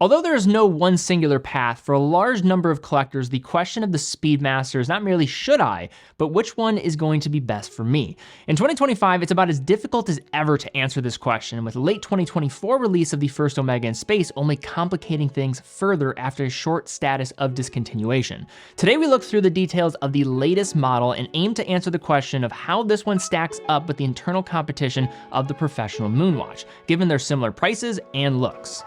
Although there is no one singular path, for a large number of collectors, the question of the Speedmaster is not merely should I, but which one is going to be best for me. In 2025, it's about as difficult as ever to answer this question, with the late 2024 release of the first Omega in space only complicating things further after a short status of discontinuation. Today we look through the details of the latest model and aim to answer the question of how this one stacks up with the internal competition of the Professional Moonwatch, given their similar prices and looks.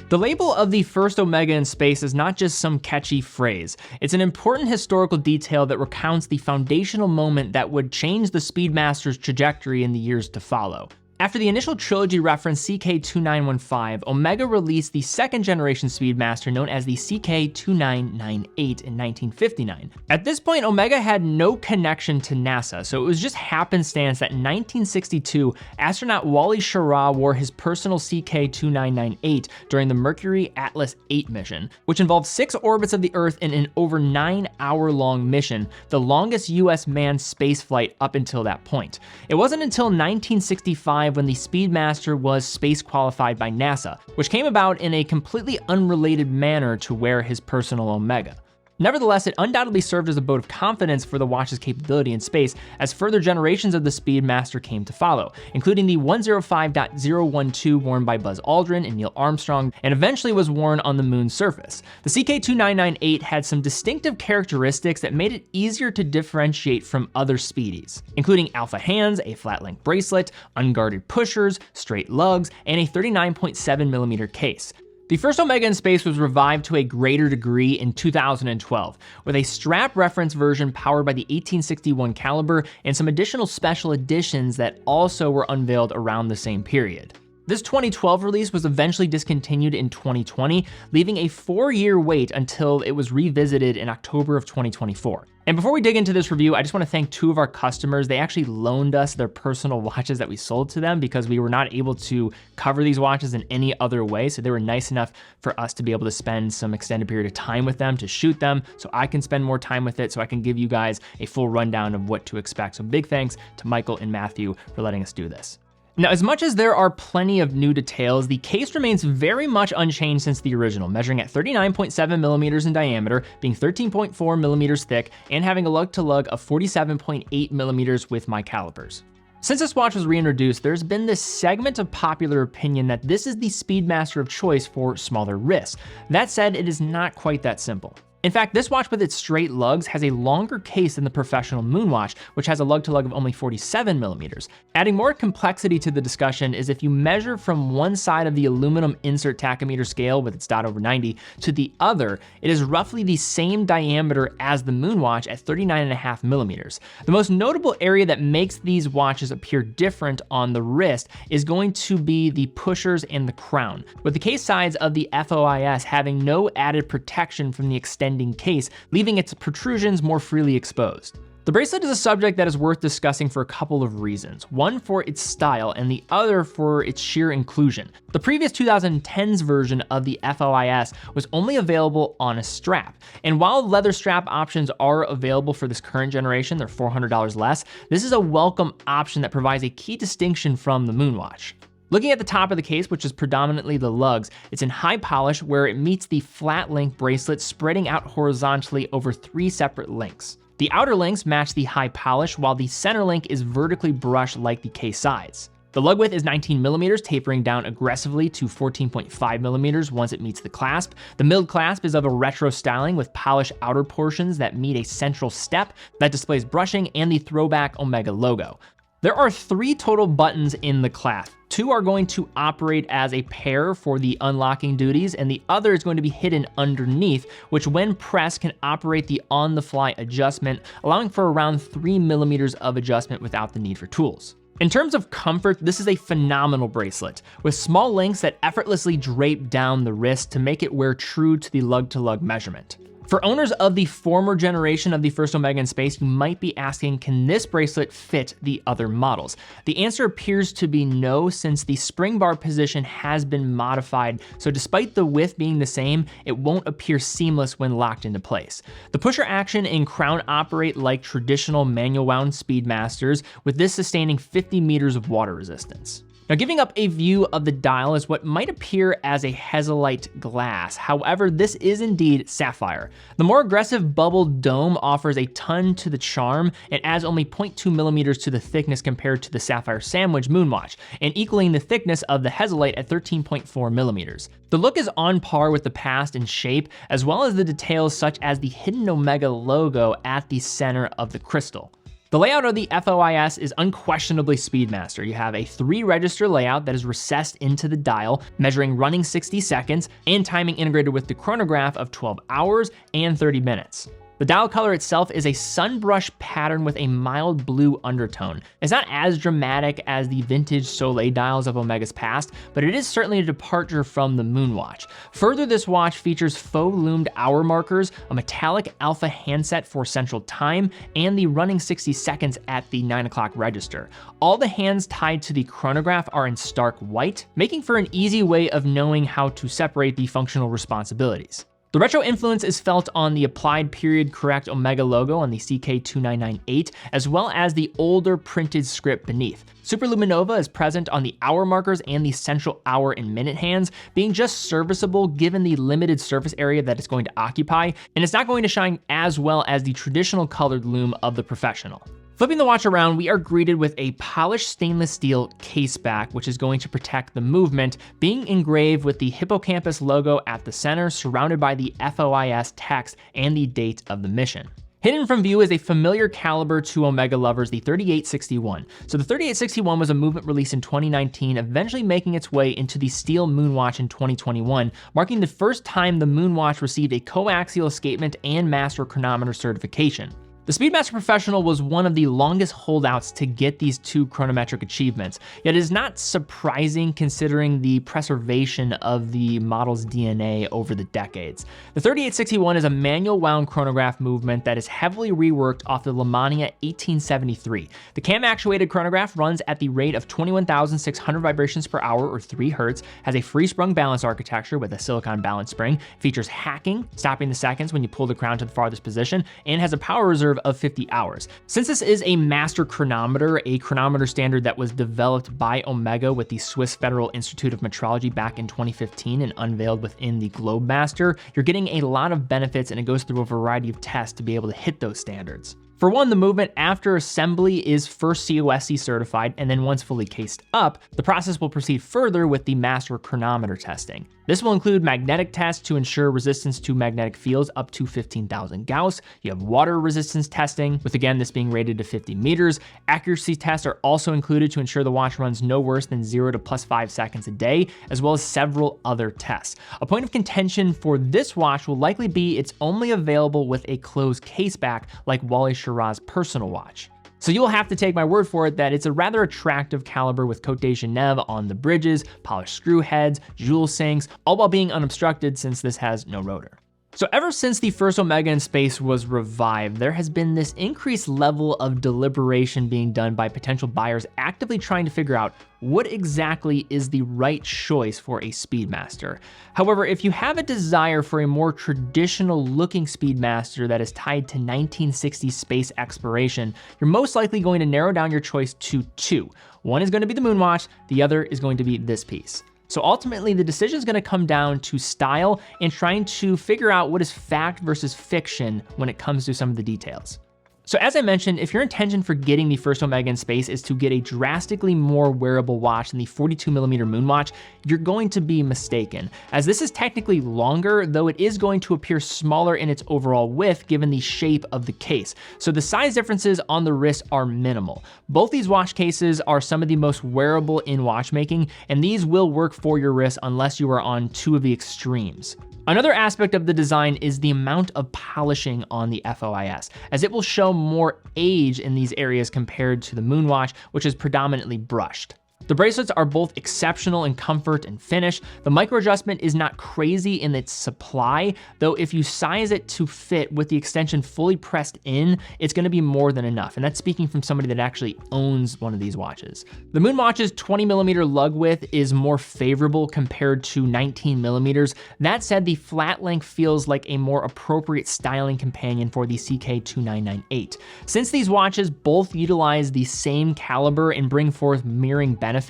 The label of the first Omega in space is not just some catchy phrase. It's an important historical detail that recounts the foundational moment that would change the Speedmaster's trajectory in the years to follow. After the initial trilogy reference CK2915, Omega released the second generation Speedmaster known as the CK2998 in 1959. At this point, Omega had no connection to NASA, so it was just happenstance that in 1962, astronaut Wally Schirra wore his personal CK2998 during the Mercury Atlas 8 mission, which involved 6 orbits of the Earth in an over 9-hour-long mission, the longest US manned spaceflight up until that point. It wasn't until 1965 when the Speedmaster was space qualified by NASA, which came about in a completely unrelated manner to wear his personal Omega. Nevertheless, it undoubtedly served as a vote of confidence for the watch's capability in space as further generations of the Speedmaster came to follow, including the 105.012 worn by Buzz Aldrin and Neil Armstrong, and eventually was worn on the moon's surface. The CK2998 had some distinctive characteristics that made it easier to differentiate from other Speedies, including alpha hands, a flat-length bracelet, unguarded pushers, straight lugs, and a 39.7mm case. The first Omega in space was revived to a greater degree in 2012, with a strap reference version powered by the 1861 caliber and some additional special editions that also were unveiled around the same period. This 2012 release was eventually discontinued in 2020, leaving a 4-year wait until it was revisited in October of 2024. And before we dig into this review, I just want to thank 2 of our customers. They actually loaned us their personal watches that we sold to them because we were not able to cover these watches in any other way. So they were nice enough for us to be able to spend some extended period of time with them to shoot them so I can spend more time with it so I can give you guys a full rundown of what to expect. So big thanks to Michael and Matthew for letting us do this. Now, as much as there are plenty of new details, the case remains very much unchanged since the original, measuring at 39.7mm in diameter, being 13.4mm thick, and having a lug-to-lug of 47.8mm with my calipers. Since this watch was reintroduced, there's been this segment of popular opinion that this is the Speedmaster of choice for smaller wrists. That said, it is not quite that simple. In fact, this watch with its straight lugs has a longer case than the Professional Moonwatch, which has a lug-to-lug of only 47mm. Adding more complexity to the discussion is if you measure from one side of the aluminum insert tachymeter scale with its dot over 90 to the other, it is roughly the same diameter as the Moonwatch at 39.5mm. The most notable area that makes these watches appear different on the wrist is going to be the pushers and the crown, with the case sides of the FOIS having no added protection from the extended case, leaving its protrusions more freely exposed. The bracelet is a subject that is worth discussing for a couple of reasons. One for its style and the other for its sheer inclusion. The previous 2010s version of the FOIS was only available on a strap. And while leather strap options are available for this current generation, they're $400 less, this is a welcome option that provides a key distinction from the Moonwatch. Looking at the top of the case, which is predominantly the lugs, it's in high polish where it meets the flat link bracelet spreading out horizontally over 3 separate links. The outer links match the high polish while the center link is vertically brushed like the case sides. The lug width is 19mm, tapering down aggressively to 14.5mm once it meets the clasp. The milled clasp is of a retro styling with polished outer portions that meet a central step that displays brushing and the throwback Omega logo. There are 3 total buttons in the clasp. 2 are going to operate as a pair for the unlocking duties, and the other is going to be hidden underneath, which when pressed can operate the on-the-fly adjustment, allowing for around 3mm of adjustment without the need for tools. In terms of comfort, this is a phenomenal bracelet, with small links that effortlessly drape down the wrist to make it wear true to the lug-to-lug measurement. For owners of the former generation of the first Omega in space, you might be asking, can this bracelet fit the other models? The answer appears to be no, since the spring bar position has been modified, so despite the width being the same, it won't appear seamless when locked into place. The pusher action and crown operate like traditional manual wound Speedmasters, with this sustaining 50 meters of water resistance. Now, giving up a view of the dial is what might appear as a hezolite glass. However, this is indeed sapphire. The more aggressive bubbled dome offers a ton to the charm and adds only 0.2 millimeters to the thickness compared to the sapphire sandwich Moonwatch, and equaling the thickness of the hezolite at 13.4 millimeters. The look is on par with the past in shape, as well as the details such as the hidden Omega logo at the center of the crystal. The layout of the FOIS is unquestionably Speedmaster. You have a 3-register layout that is recessed into the dial, measuring running 60 seconds, and timing integrated with the chronograph of 12 hours and 30 minutes. The dial color itself is a sunbrush pattern with a mild blue undertone. It's not as dramatic as the vintage Soleil dials of Omega's past, but it is certainly a departure from the Moonwatch. Further, this watch features faux loomed hour markers, a metallic alpha handset for central time, and the running 60 seconds at the 9 o'clock register. All the hands tied to the chronograph are in stark white, making for an easy way of knowing how to separate the functional responsibilities. The retro influence is felt on the applied period correct Omega logo on the CK2998, as well as the older printed script beneath. Superluminova is present on the hour markers and the central hour and minute hands, being just serviceable given the limited surface area that it's going to occupy, and it's not going to shine as well as the traditional colored lume of the Professional. Flipping the watch around, we are greeted with a polished stainless steel case back, which is going to protect the movement, being engraved with the hippocampus logo at the center, surrounded by the FOIS text and the date of the mission. Hidden from view is a familiar caliber to Omega lovers, the 3861. So the 3861 was a movement release in 2019, eventually making its way into the steel Moonwatch in 2021, marking the first time the Moonwatch received a coaxial escapement and master chronometer certification. The Speedmaster Professional was one of the longest holdouts to get these 2 chronometric achievements, yet it is not surprising considering the preservation of the model's DNA over the decades. The 3861 is a manual wound chronograph movement that is heavily reworked off the Lemania 1873. The cam actuated chronograph runs at the rate of 21,600 vibrations per hour or 3 Hertz, has a free sprung balance architecture with a silicon balance spring, features hacking, stopping the seconds when you pull the crown to the farthest position, and has a power reserve of 50 hours. Since this is a master chronometer, a chronometer standard that was developed by Omega with the Swiss Federal Institute of Metrology back in 2015 and unveiled within the Globemaster, you're getting a lot of benefits, and it goes through a variety of tests to be able to hit those standards. For one, the movement after assembly is first COSC certified, and then once fully cased up, the process will proceed further with the master chronometer testing. This will include magnetic tests to ensure resistance to magnetic fields up to 15,000 Gauss. You have water resistance testing, with again this being rated to 50 meters. Accuracy tests are also included to ensure the watch runs no worse than 0 to +5 seconds a day, as well as several other tests. A point of contention for this watch will likely be it's only available with a closed case back like Wally Schirra's personal watch. So you'll have to take my word for it that it's a rather attractive caliber with Côte de Genève on the bridges, polished screw heads, jewel sinks, all while being unobstructed since this has no rotor. So ever since the first Omega in space was revived, there has been this increased level of deliberation being done by potential buyers actively trying to figure out what exactly is the right choice for a Speedmaster. However, if you have a desire for a more traditional looking Speedmaster that is tied to 1960s space exploration, you're most likely going to narrow down your choice to 2. One is going to be the Moonwatch, the other is going to be this piece. So ultimately, the decision is going to come down to style and trying to figure out what is fact versus fiction when it comes to some of the details. So as I mentioned, if your intention for getting the first Omega in space is to get a drastically more wearable watch than the 42mm Moonwatch, you're going to be mistaken, as this is technically longer, though it is going to appear smaller in its overall width given the shape of the case. So the size differences on the wrist are minimal. Both these watch cases are some of the most wearable in watchmaking, and these will work for your wrist unless you are on 2 of the extremes. Another aspect of the design is the amount of polishing on the FOIS, as it will show more age in these areas compared to the Moonwatch, which is predominantly brushed. The The bracelets are both exceptional in comfort and finish. The micro adjustment is not crazy in its supply, though if you size it to fit with the extension fully pressed in, it's gonna be more than enough. And that's speaking from somebody that actually owns one of these watches. The Moonwatch's 20mm lug width is more favorable compared to 19mm. That said, the flat length feels like a more appropriate styling companion for the CK2998. Since these watches both utilize the same caliber and bring forth mirroring benefits,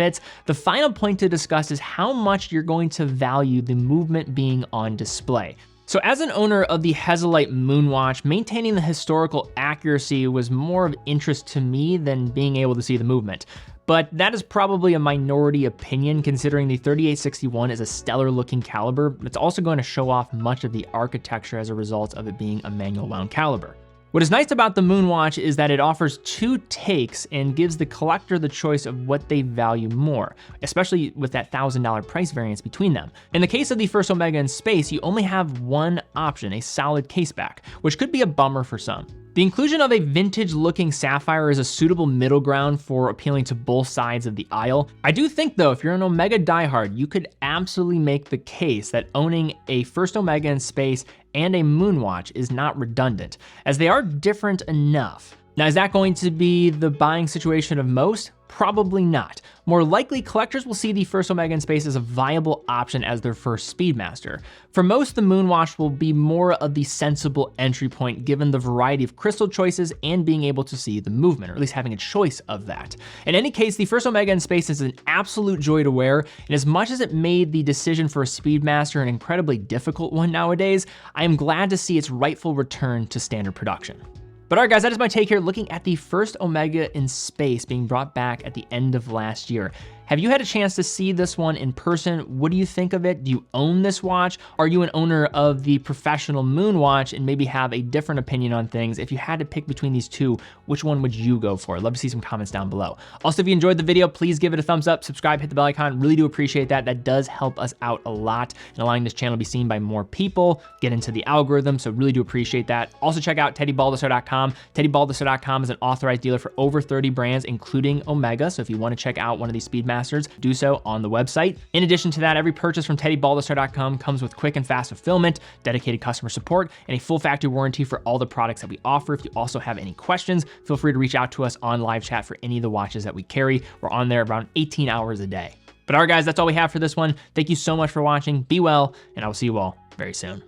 the final point to discuss is how much you're going to value the movement being on display. So as an owner of the Hesalite Moonwatch, maintaining the historical accuracy was more of interest to me than being able to see the movement. But that is probably a minority opinion, considering the 3861 is a stellar looking caliber. It's also going to show off much of the architecture as a result of it being a manual wound caliber. What is nice about the Moonwatch is that it offers two takes and gives the collector the choice of what they value more, especially with that $1,000 price variance between them. In the case of the first Omega in space, you only have one option, a solid caseback, which could be a bummer for some. The inclusion of a vintage-looking sapphire is a suitable middle ground for appealing to both sides of the aisle. I do think, though, if you're an Omega diehard, you could absolutely make the case that owning a first Omega in space and a Moonwatch is not redundant, as they are different enough. Now, is that going to be the buying situation of most? Probably not. More likely, collectors will see the first Omega in space as a viable option as their first Speedmaster. For most, the Moonwatch will be more of the sensible entry point given the variety of crystal choices and being able to see the movement, or at least having a choice of that. In any case, the first Omega in space is an absolute joy to wear, and as much as it made the decision for a Speedmaster an incredibly difficult one nowadays, I am glad to see its rightful return to standard production. But all right, guys, that is my take here looking at the first Omega in space being brought back at the end of last year. Have you had a chance to see this one in person? What do you think of it? Do you own this watch? Are you an owner of the Professional Moonwatch and maybe have a different opinion on things? If you had to pick between these two, which one would you go for? I'd love to see some comments down below. Also, if you enjoyed the video, please give it a thumbs up, subscribe, hit the bell icon. Really do appreciate that. That does help us out a lot in allowing this channel to be seen by more people, get into the algorithm, so really do appreciate that. Also, check out teddybaldisar.com. teddybaldisar.com is an authorized dealer for over 30 brands, including Omega, so if you want to check out one of these Speedmasters, do so on the website. In addition to that, every purchase from teddybaldisar.com comes with quick and fast fulfillment, dedicated customer support, and a full factory warranty for all the products that we offer. If you also have any questions, feel free to reach out to us on live chat for any of the watches that we carry. We're on there around 18 hours a day. But all right, guys, that's all we have for this one. Thank you so much for watching. Be well, and I will see you all very soon.